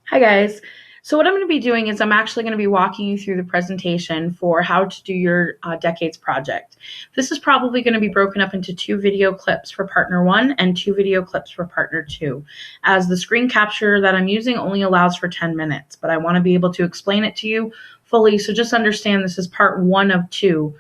Hi guys. So what I'm going to be doing is I'm actually going to be walking you through the presentation for how to do your decades project. This is probably going to be broken up into 2 video clips for partner 1 and 2 video clips for partner 2, as the screen capture that I'm using only allows for 10 minutes, but I want to be able to explain it to you fully, so just understand this is part 1 of 2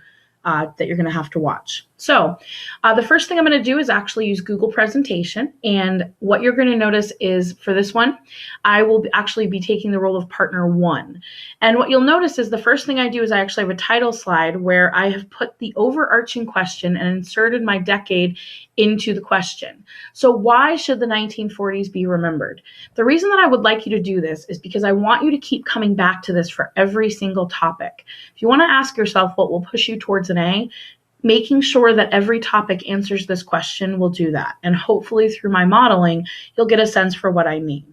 that you're going to have to watch. So the first thing I'm going to do is actually use Google Presentation. And what you're going to notice is for this one, I will actually be taking the role of partner 1. And what you'll notice is the first thing I do is I actually have a title slide where I have put the overarching question and inserted my decade into the question. So why should the 1940s be remembered? The reason that I would like you to do this is because I want you to keep coming back to this for every single topic. If you want to ask yourself what will push you towards an A, making sure that every topic answers this question will do that. And hopefully through my modeling, you'll get a sense for what I mean.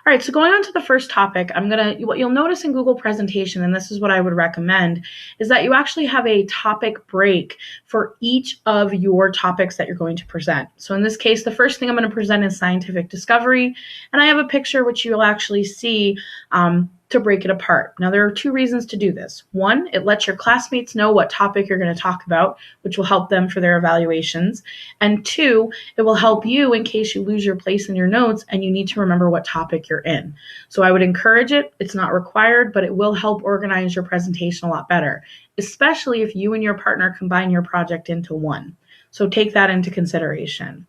All right, so going on to the first topic, what you'll notice in Google Presentation, and this is what I would recommend, is that you actually have a topic break for each of your topics that you're going to present. So in this case, the first thing I'm going to present is scientific discovery, and I have a picture which you'll actually see to break it apart. Now, there are 2 reasons to do this. 1, it lets your classmates know what topic you're going to talk about, which will help them for their evaluations. And 2, it will help you in case you lose your place in your notes and you need to remember what topic you're in. So I would encourage it. It's not required, but it will help organize your presentation a lot better, especially if you and your partner combine your project into one. So take that into consideration.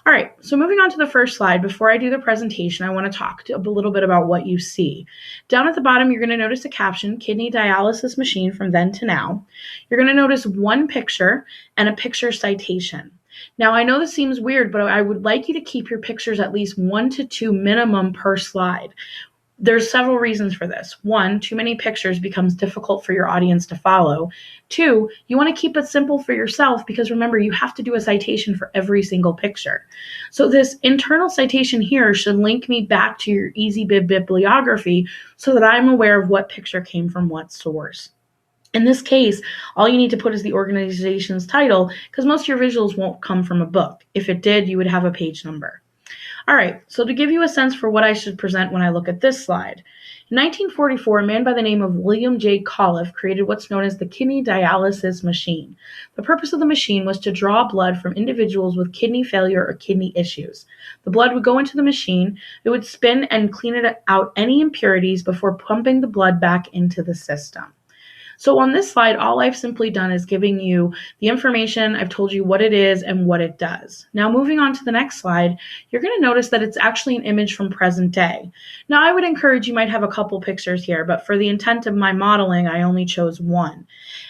All right, so moving on to the first slide, before I do the presentation, I want to talk a little bit about what you see. Down at the bottom, you're going to notice a caption, kidney dialysis machine from then to now. You're going to notice 1 picture and a picture citation. Now, I know this seems weird, but I would like you to keep your pictures at least 1 to 2 minimum per slide. There's several reasons for this. 1, too many pictures becomes difficult for your audience to follow. 2, you want to keep it simple for yourself because remember, you have to do a citation for every single picture. So this internal citation here should link me back to your EasyBib bibliography so that I'm aware of what picture came from what source. In this case, all you need to put is the organization's title because most of your visuals won't come from a book. If it did, you would have a page number. All right, so to give you a sense for what I should present when I look at this slide. In 1944, a man by the name of William J. Coliff created what's known as the kidney dialysis machine. The purpose of the machine was to draw blood from individuals with kidney failure or kidney issues. The blood would go into the machine, it would spin and clean out any impurities before pumping the blood back into the system. So on this slide, all I've simply done is giving you the information. I've told you what it is and what it does. Now, moving on to the next slide, you're going to notice that it's actually an image from present day. Now, I would encourage you might have a couple pictures here, but for the intent of my modeling, I only chose 1.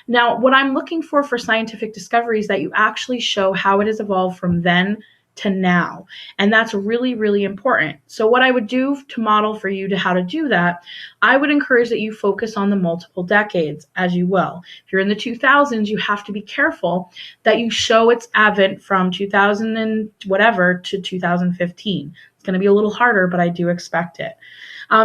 Now, what I'm looking for scientific discovery is that you actually show how it has evolved from then to now. And that's really, really important. So what I would do to model for you to how to do that, I would encourage that you focus on the multiple decades, as you will. If you're in the 2000s, you have to be careful that you show its advent from 2000 and whatever to 2015. It's going to be a little harder, but I do expect it.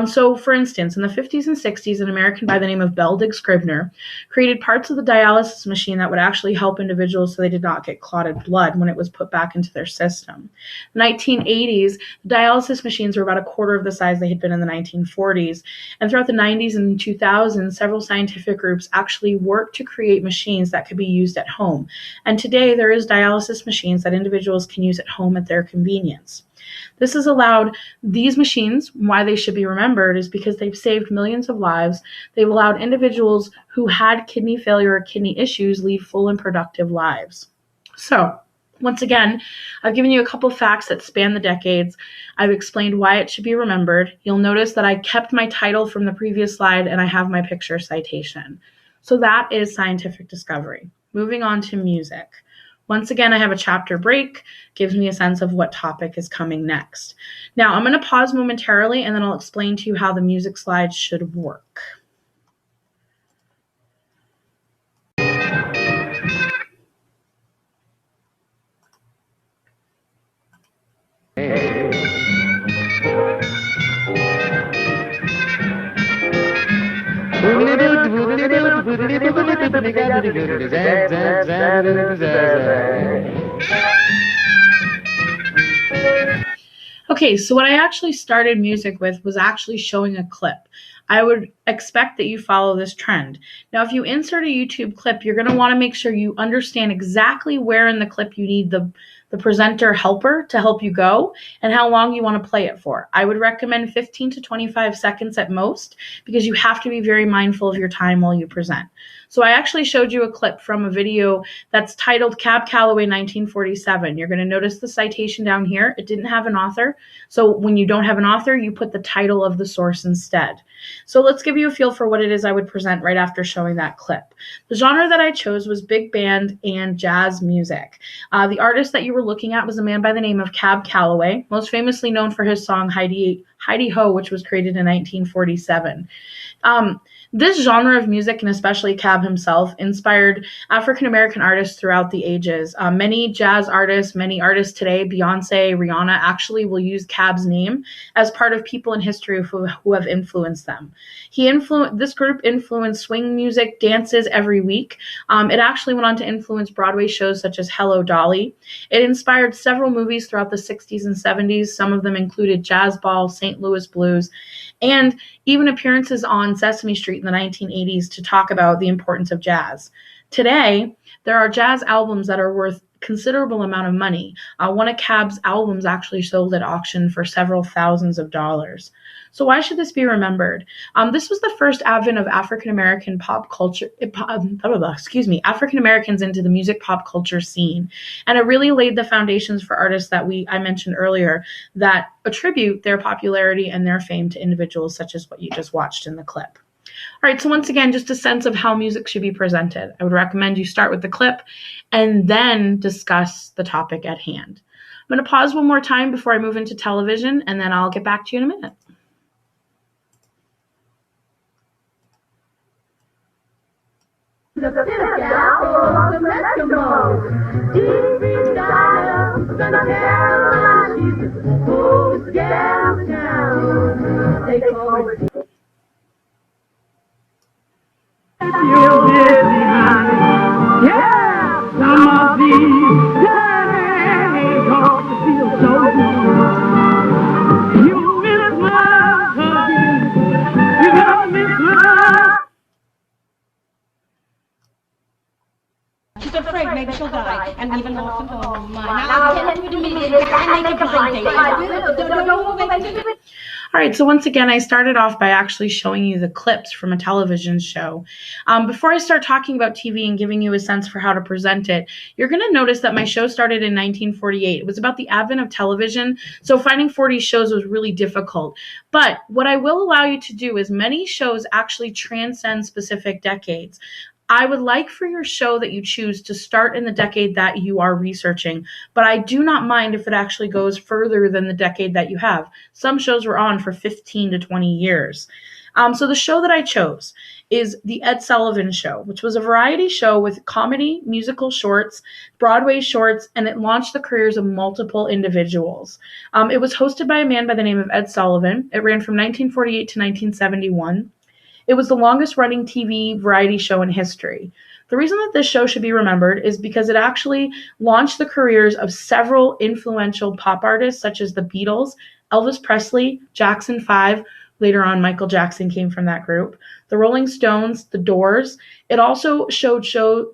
So for instance, in the 50s and 60s, an American by the name of Beldig Scribner created parts of the dialysis machine that would actually help individuals so they did not get clotted blood when it was put back into their system. In the 1980s, the dialysis machines were about a quarter of the size they had been in the 1940s. And throughout the 90s and 2000s, several scientific groups actually worked to create machines that could be used at home. And today, there is dialysis machines that individuals can use at home at their convenience. This has allowed these machines, why they should be remembered is because they've saved millions of lives. They've allowed individuals who had kidney failure or kidney issues lead full and productive lives. So, once again, I've given you a couple of facts that span the decades. I've explained why it should be remembered. You'll notice that I kept my title from the previous slide and I have my picture citation. So that is scientific discovery. Moving on to music. Once again, I have a chapter break, gives me a sense of what topic is coming next. Now, I'm going to pause momentarily and then I'll explain to you how the music slides should work. Okay, so what I actually started music with was actually showing a clip. I would expect that you follow this trend. Now, if you insert a YouTube clip, you're going to want to make sure you understand exactly where in the clip you need the presenter helper to help you go and how long you want to play it for. I would recommend 15 to 25 seconds at most because you have to be very mindful of your time while you present. So I actually showed you a clip from a video that's titled Cab Calloway 1947. You're going to notice the citation down here. It didn't have an author. So when you don't have an author, you put the title of the source instead. So let's give you a feel for what it is I would present right after showing that clip. The genre that I chose was big band and jazz music. The artist that you were looking at was a man by the name of Cab Calloway, most famously known for his song Heidi Ho, which was created in 1947. This genre of music, and especially Cab himself, inspired African-American artists throughout the ages. Many jazz artists, many artists today, Beyonce, Rihanna, actually will use Cab's name as part of people in history who have influenced them. This group influenced swing music, dances every week. It actually went on to influence Broadway shows such as Hello, Dolly. It inspired several movies throughout the 60s and 70s. Some of them included Jazz Ball, St. Louis Blues, and even appearances on Sesame Street in the 1980s to talk about the importance of jazz. Today, there are jazz albums that are worth considerable amount of money. One of Cab's albums actually sold at auction for several thousands of dollars. So why should this be remembered? This was the first advent of African-American pop culture, African-Americans into the music pop culture scene. And it really laid the foundations for artists that I mentioned earlier that attribute their popularity and their fame to individuals such as what you just watched in the clip. All right, so once again, just a sense of how music should be presented. I would recommend you start with the clip and then discuss the topic at hand. I'm going to pause one more time before I move into television, and then I'll get back to you in a minute. She's afraid maybe she'll die and leave an orphan home. Now I'll tell you immediately and make a presentation. All right, so once again, I started off by actually showing you the clips from a television show. Before I start talking about TV and giving you a sense for how to present it, you're going to notice that my show started in 1948. It was about the advent of television, so finding 40 shows was really difficult. But what I will allow you to do is many shows actually transcend specific decades. I would like for your show that you choose to start in the decade that you are researching, but I do not mind if it actually goes further than the decade that you have. Some shows were on for 15 to 20 years. So the show that I chose is The Ed Sullivan Show, which was a variety show with comedy, musical shorts, Broadway shorts, and it launched the careers of multiple individuals. It was hosted by a man by the name of Ed Sullivan. It ran from 1948 to 1971. It was the longest running TV variety show in history. The reason that this show should be remembered is because it actually launched the careers of several influential pop artists such as the Beatles, Elvis Presley, Jackson 5, later on Michael Jackson came from that group, the Rolling Stones, the Doors. It also showed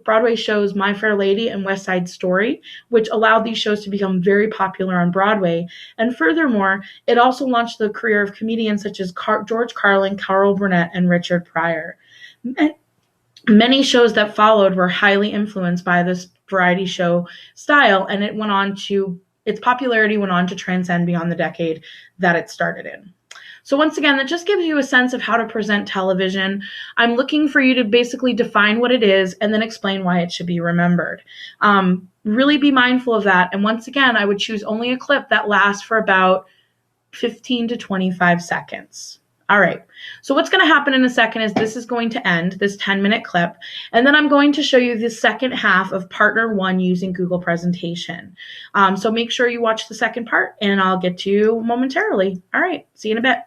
Broadway shows My Fair Lady and West Side Story, which allowed these shows to become very popular on Broadway. And furthermore, it also launched the career of comedians such as George Carlin, Carol Burnett, and Richard Pryor. Many shows that followed were highly influenced by this variety show style, and its popularity went on to transcend beyond the decade that it started in. So once again, that just gives you a sense of how to present television. I'm looking for you to basically define what it is and then explain why it should be remembered. Really be mindful of that. And once again, I would choose only a clip that lasts for about 15 to 25 seconds. All right, so what's going to happen in a second is this is going to end, this 10-minute clip, and then I'm going to show you the second half of partner 1 using Google Presentation. So make sure you watch the second part, and I'll get to you momentarily. All right, see you in a bit.